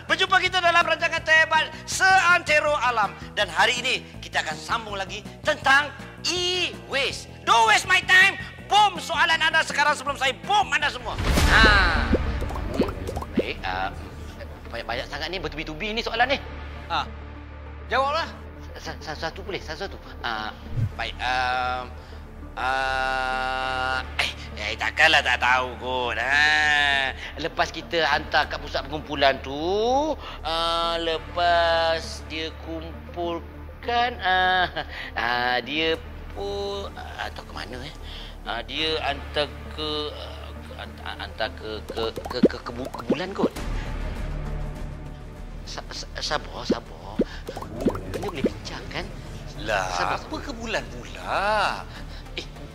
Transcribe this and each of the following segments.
Berjumpa kita dalam rancangan terhebat seantero alam. Dan hari ini kita akan sambung lagi tentang e-waste. Don't waste my time. Bom soalan anda sekarang sebelum saya bom anda semua. Baik, banyak sangat ni bertubi-tubi ni soalan ni. Jawablah. Satu boleh, satu. Baik, takkanlah tak tahu kot. Lepas kita hantar kat pusat pengumpulan tu, lepas dia kumpulkan, dia pun atau ke mana dia hantar ke bulan kot. Sabar. Ini boleh bincang kan? Lah, sabar. apa ke bulan pula?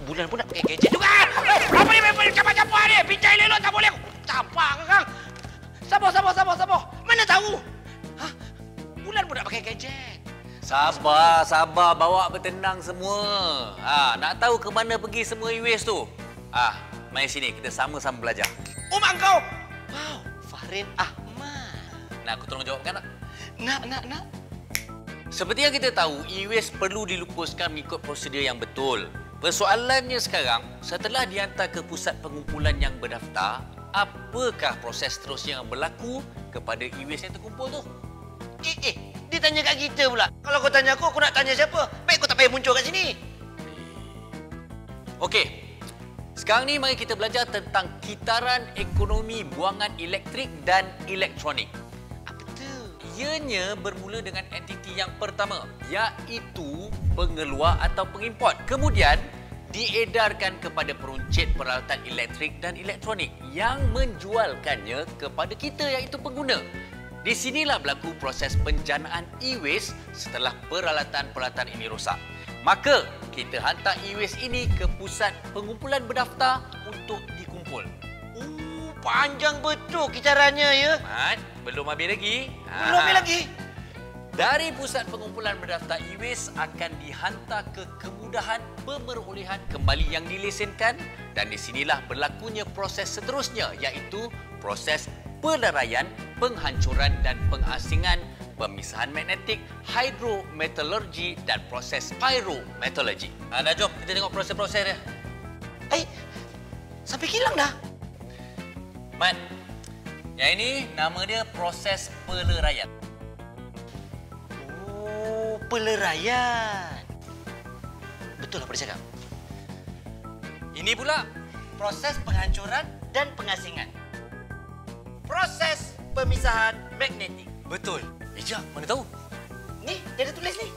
Bulan pun nak pakai gadget juga. Apa ni campur-campur ni? Bincang elok tak boleh. Campak ke kang? Sabar. Mana tahu? Bulan pun nak pakai gadget. Sabar. Bawa bertenang semua. Nak tahu ke mana pergi semua e-waste tu? Mari sini, kita sama-sama belajar. Mak kau. Wow, Farin Ahmad. Nak aku tolong jawabkan tak? Nak. Seperti yang kita tahu, e-waste perlu dilupuskan mengikut prosedur yang betul. Persoalannya sekarang, setelah dihantar ke pusat pengumpulan yang berdaftar, apakah proses seterusnya yang berlaku kepada e-waste yang terkumpul tu? Dia tanya kat kita pula. Kalau kau tanya aku nak tanya siapa? Baik kau tak payah muncul kat sini. Okey. Sekarang ni mari kita belajar tentang kitaran ekonomi buangan elektrik dan elektronik. Apa tu? Ianya bermula dengan entiti yang pertama, iaitu pengeluar atau pengimport. Kemudian, diedarkan kepada peruncit peralatan elektrik dan elektronik yang menjualkannya kepada kita, iaitu pengguna. Di sinilah berlaku proses penjanaan e-waste setelah peralatan-peralatan ini rosak. Maka, kita hantar e-waste ini ke pusat pengumpulan berdaftar untuk dikumpul. Panjang betul kitarannya ya. Mat, belum habis lagi. Belum habis lagi. Dari pusat pengumpulan berdaftar e-waste akan dihantar ke kemudahan pemerolehan kembali yang dilesenkan dan di sinilah berlakunya proses seterusnya iaitu proses peleraian, penghancuran dan pengasingan, pemisahan magnetik, hidrometalurgi dan proses pyrometallurgy. Dah jom kita tengok proses-proses dia. Sampai kilang dah. Mat, yang ini nama dia proses peleraian. Peleraian. Betul apa dia cakap? Ini pula Proses penghancuran dan pengasingan. Proses pemisahan magnetik. betul. Ijak, mana tahu? Ni, dia ada tulis ni.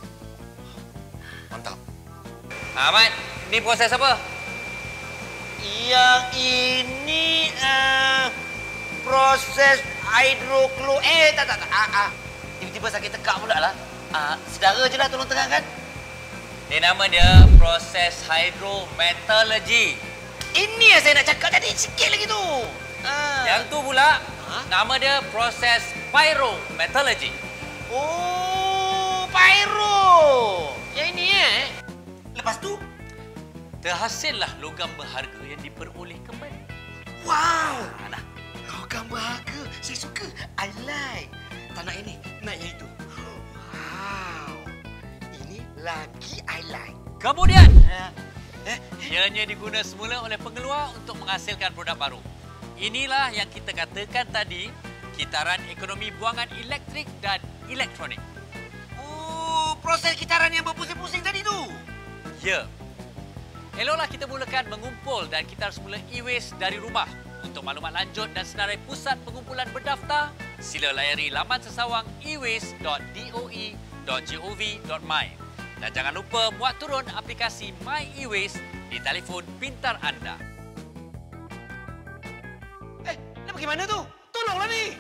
Mantap. Mat, ini proses apa? Yang ini proses tak. Tiba-tiba sakit tekak pula lah. Saudara je lah tolong terangkan. Ini nama dia proses hidrometallurgy. Ini yang saya nak cakap tadi, sikit lagi tu. Yang tu pula, nama dia proses pyrometallurgy. Oh, pyro. Yang ini Lepas tu? Terhasillah logam berharga yang diperoleh kembali. Wow. Logam berharga. Saya suka. I like. Tak nak ini, nak yang itu. Wow. Ini lagi I like. Kemudian, ianya diguna semula oleh pengeluar untuk menghasilkan produk baru. Inilah yang kita katakan tadi, kitaran ekonomi buangan elektrik dan elektronik. Oh, proses kitaran yang berpusing-pusing tadi tu. Ya. Eloklah kita mulakan mengumpul dan kitar semula e-waste dari rumah. Untuk maklumat lanjut dan senarai pusat pengumpulan berdaftar, sila layari laman sesawang ewaste.doe.gov.my. Dan jangan lupa muat turun aplikasi My E-Waste di telefon pintar anda. Nak pergi mana tu? Tolonglah ni.